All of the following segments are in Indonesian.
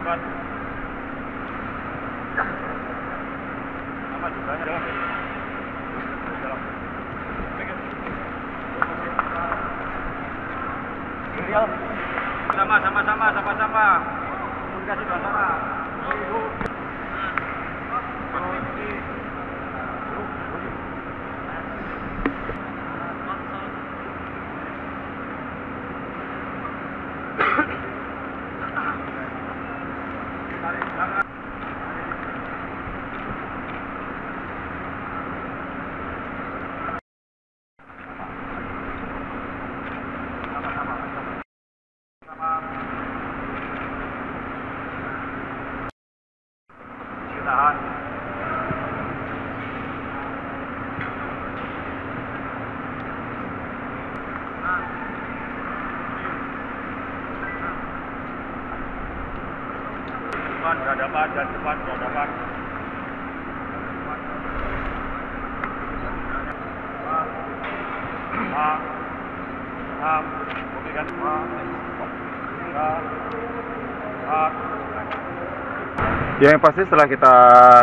depan. Sama juga jalan. Jalan. Real. Sama-sama. Komunikasi dengan sama. Tahan. Depan berhadapan dan depan berhadapan. Oke kan? Ya, yang pasti setelah kita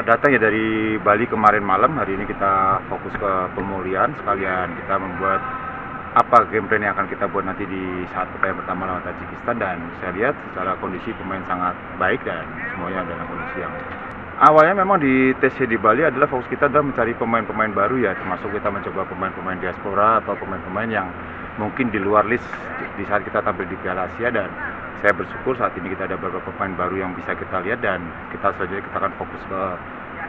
datang ya dari Bali kemarin malam, hari ini kita fokus ke pemulihan, sekalian kita membuat apa game plan yang akan kita buat nanti di saat pertandingan pertama lawan Tajikistan. Dan saya lihat secara kondisi pemain sangat baik dan semuanya dalam kondisi yang awalnya memang di TC di Bali adalah fokus kita adalah mencari pemain-pemain baru ya, termasuk kita mencoba pemain-pemain diaspora atau pemain-pemain yang mungkin di luar list di saat kita tampil di Piala Asia. Dan saya bersyukur saat ini kita ada beberapa pemain baru yang bisa kita lihat, dan kita selanjutnya kita akan fokus ke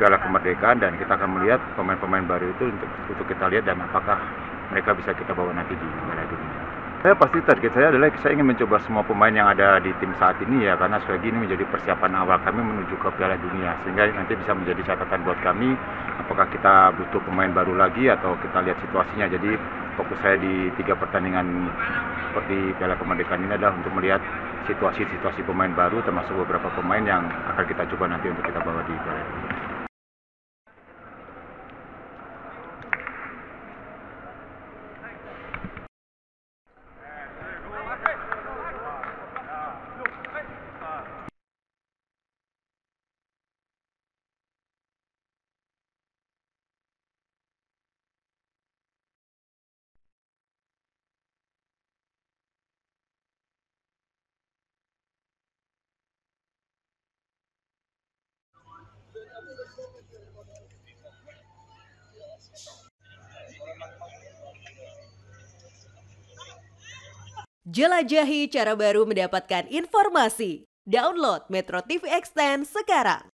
Piala Kemerdekaan dan kita akan melihat pemain-pemain baru itu untuk kita lihat dan apakah mereka bisa kita bawa nanti di Piala Dunia. Saya pasti target saya adalah saya ingin mencoba semua pemain yang ada di tim saat ini ya, karena sekali lagi ini menjadi persiapan awal kami menuju ke Piala Dunia, sehingga nanti bisa menjadi catatan buat kami apakah kita butuh pemain baru lagi atau kita lihat situasinya. Jadi fokus saya di 3 pertandingan seperti Piala Kemerdekaan ini adalah untuk melihat situasi-situasi pemain baru, termasuk beberapa pemain yang akan kita coba nanti untuk kita bawa di Piala Dunia. Jelajahi cara baru mendapatkan informasi. Download Metro TV Extend sekarang.